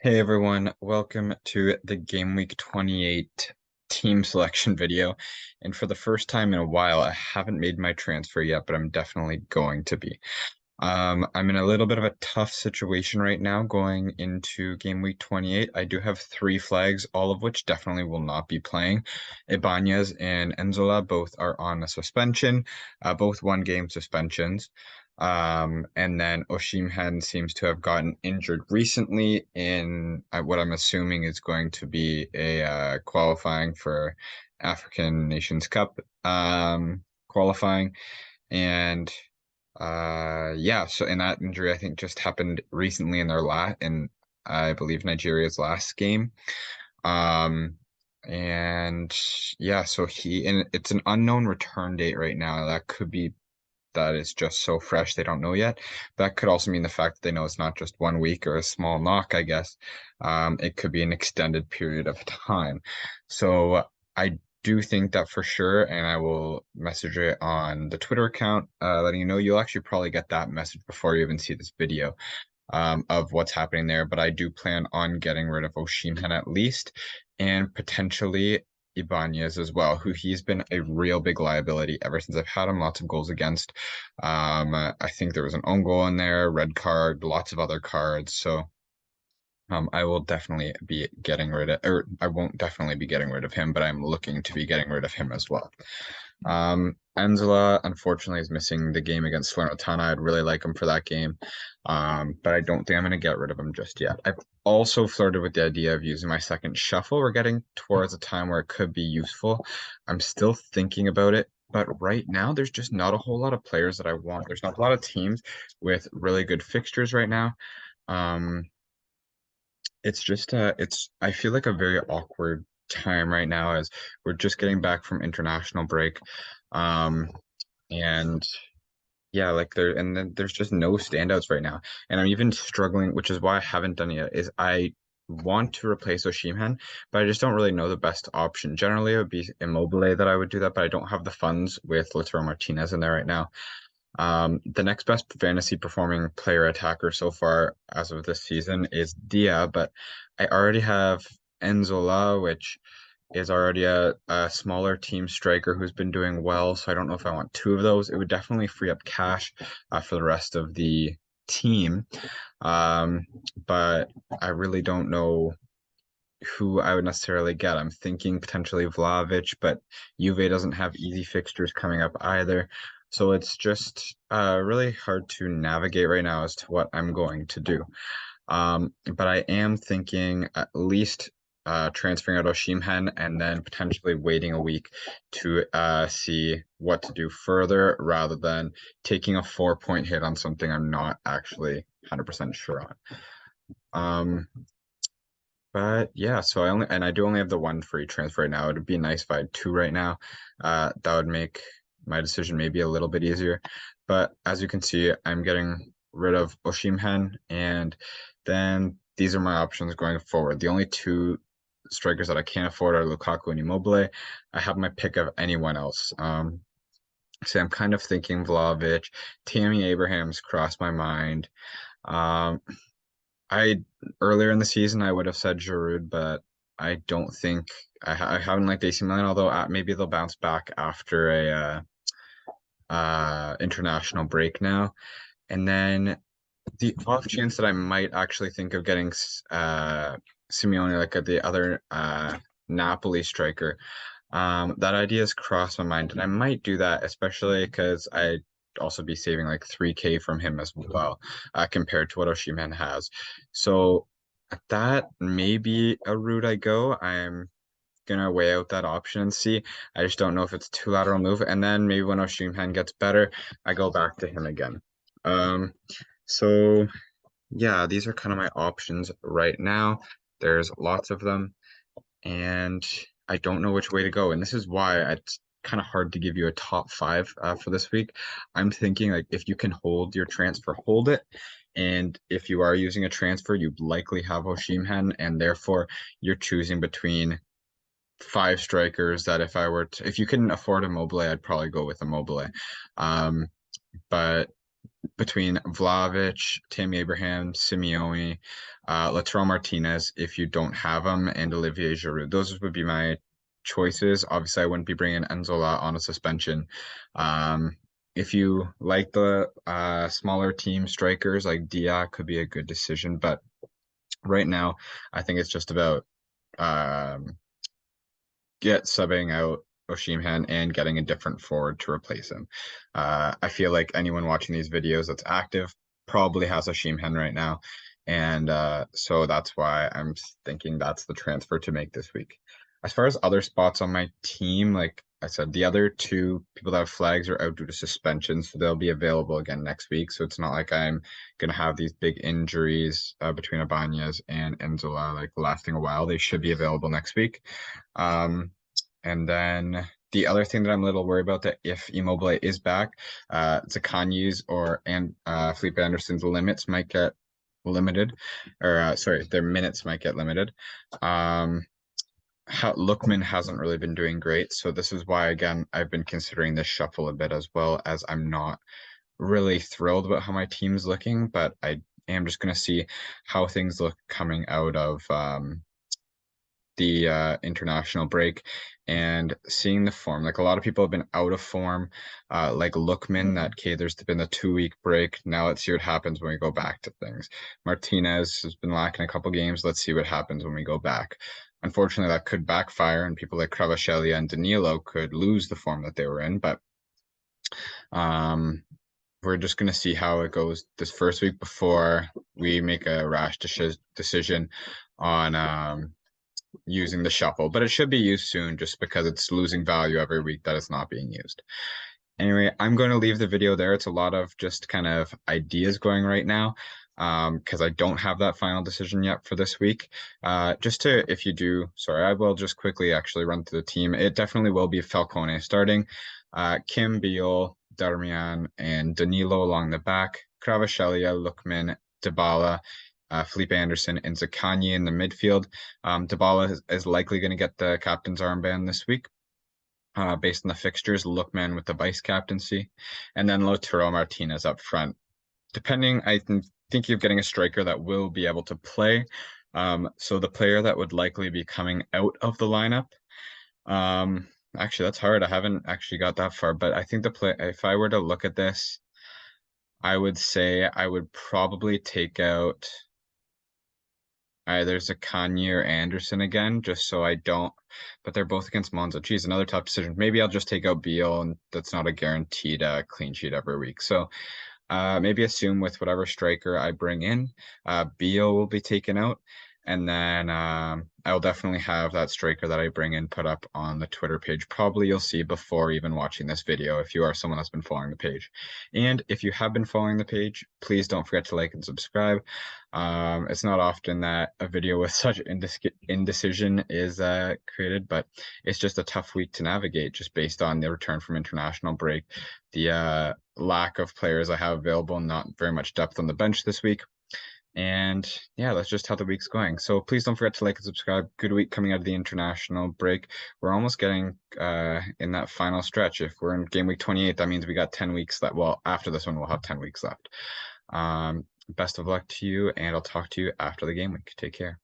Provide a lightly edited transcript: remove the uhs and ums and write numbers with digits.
Hey everyone, welcome to the Game Week 28 team selection video. And for the first time in a while, I haven't made my transfer yet, but I'm definitely going to be. I'm in a little bit of a tough situation right now going into Game Week 28. I do have three flags, all of which definitely will not be playing. Ibanez and Enzola both are on a suspension, both one-game suspensions. And then Osimhen seems to have gotten injured recently in what I'm assuming is going to be a qualifying for African Nations Cup qualifying. And yeah, so in that injury I think just happened recently in in I believe Nigeria's last game. Um and yeah, so and it's an unknown return date right now. That could be that is just so fresh they don't know yet. That could also mean the fact that they know it's not just 1 week or a small knock, I guess. It could be an extended period of time. So I do think that for sure, and I will message it on the Twitter account, letting you know you'll actually probably get that message before you even see this video of what's happening there. But I do plan on getting rid of Osimhen at least, and potentially Ibanez as well, who he's been a real big liability ever since I've had him. Lots of goals against. I think there was an own goal in there, red card, lots of other cards. So I will definitely be getting rid of, or I won't definitely be getting rid of him, but I'm looking to be getting rid of him as well. Angela, unfortunately, is missing the game against Salernitana. I'd really like him for that game, but I don't think I'm going to get rid of him just yet. I've also flirted with the idea of using my second shuffle. We're getting towards a time where it could be useful. I'm still thinking about it, but right now, there's just not a whole lot of players that I want. There's not a lot of teams with really good fixtures right now. Um, it's just I feel like a very awkward time right now as we're just getting back from international break. Um and yeah, like and then there's just no standouts right now. And I'm even struggling, which is why I haven't done it yet, is I want to replace Osimhen, but I just don't really know the best option. Generally, it would be Immobile that I would do that, but I don't have the funds with Lautaro Martinez in there right now. The next best fantasy performing player attacker so far as of this season is Dia, but I already have Enzola, which is already a smaller team striker who's been doing well. So I don't know if I want two of those. It would definitely free up cash for the rest of the team. Um, but I really don't know who I would necessarily get. I'm thinking potentially Vlahovic, but Juve doesn't have easy fixtures coming up either. So it's just really hard to navigate right now as to what I'm going to do. But I am thinking at least transferring out Osimhen and then potentially waiting a week to see what to do further rather than taking a 4 point hit on something I'm not actually 100% sure on. Um, but yeah, so I do only have the one free transfer right now. It'd be nice if I had two right now. That would make my decision maybe a little bit easier. But as you can see, I'm getting rid of Osimhen, and then these are my options going forward. The only two strikers that I can't afford are Lukaku and Immobile. I have my pick of anyone else. So I'm kind of thinking Vlahovic, Tammy Abraham's crossed my mind. Um, I Earlier in the season I would have said Giroud, but I don't think I haven't liked AC Milan. Although maybe they'll bounce back after a international break now. And then the off chance that I might actually think of getting Simeone, like the other Napoli striker, that idea has crossed my mind, and I might do that, especially because I'd also be saving like 3K from him as well, compared to what Osimhen has. So that may be a route I go. I'm gonna weigh out that option and see. I just don't know if it's too lateral move, and then maybe when Osimhen gets better, I go back to him again. Um, so yeah, these are kind of my options right now. There's lots of them and I don't know which way to go. And this is why it's kind of hard to give you a top five for this week. I'm thinking like if you can hold your transfer, hold it. And if you are using a transfer, you likely have Osimhen, and therefore you're choosing between five strikers that if you couldn't afford Immobile, I'd probably go with Immobile. Um, but between Vlahovic, Tammy Abraham, Simeone, Lautaro Martinez, if you don't have them, and Olivier Giroud. Those would be my choices. Obviously, I wouldn't be bringing Enzola on a suspension. Um, if you like the smaller team strikers, like Dia could be a good decision, but right now, I think it's just about um, get subbing out Osimhen and getting a different forward to replace him. I feel like anyone watching these videos that's active probably has Osimhen right now, and so that's why I'm thinking that's the transfer to make this week. As far as other spots on my team, like I said, the other two people that have flags are out due to suspension, so they'll be available again next week. So it's not like I'm gonna have these big injuries between Ibanez and Enzola like lasting a while. They should be available next week. And then the other thing that I'm a little worried about that if Immobile is back, Zakanyi's and Felipe Anderson's limits might get limited, or sorry, their minutes might get limited. Lookman hasn't really been doing great, so this is why again I've been considering this shuffle a bit as well as I'm not really thrilled about how my team's looking, but I am just going to see how things look coming out of the international break and seeing the form. Like a lot of people have been out of form, like Lookman, that okay, there's been the 2 week break. Now let's see what happens when we go back to things. Martinez has been lacking a couple games. Let's see what happens when we go back. Unfortunately, that could backfire, and people like Kvaratskhelia and Danilo could lose the form that they were in. But um, we're just going to see how it goes this first week before we make a rash decision on using the shuffle, but it should be used soon just because it's losing value every week that it's not being used. Anyway, I'm going to leave the video there. It's a lot of just kind of ideas going right now because I don't have that final decision yet for this week. Just to, if you do, sorry, I will just quickly actually run through the team. It definitely will be Falcone starting. Kim, Beal, Darmian, and Danilo along the back. Kvaratskhelia, Lookman, Dybala, Felipe Anderson, and Zakanyi in the midfield. Dybala is likely going to get the captain's armband this week. Based on the fixtures, Lookman with the vice captaincy, and then Lautaro Martinez up front. Depending, I think you're getting a striker that will be able to play. So the player that would likely be coming out of the lineup. Actually, that's hard. I haven't actually got that far, but I think if I were to look at this, I would say I would probably take out either Zakanyi or Anderson again, just so I don't. But they're both against Monza. Geez, another tough decision. Maybe I'll just take out Beal, and that's not a guaranteed clean sheet every week. So maybe assume with whatever striker I bring in, Beal will be taken out. And then I'll definitely have that striker that I bring in put up on the Twitter page. Probably you'll see before even watching this video if you are someone that's been following the page. And if you have been following the page, please don't forget to like and subscribe. It's not often that a video with such indecision is created, but it's just a tough week to navigate just based on the return from international break, the lack of players I have available, not very much depth on the bench this week. And yeah, that's just how the week's going. So please don't forget to like and subscribe. Good week coming out of the international break. We're almost getting in that final stretch. If we're in game week 28, that means we got 10 weeks left. Well, after this one, we'll have 10 weeks left. Best of luck to you, and I'll talk to you after the game week. Take care.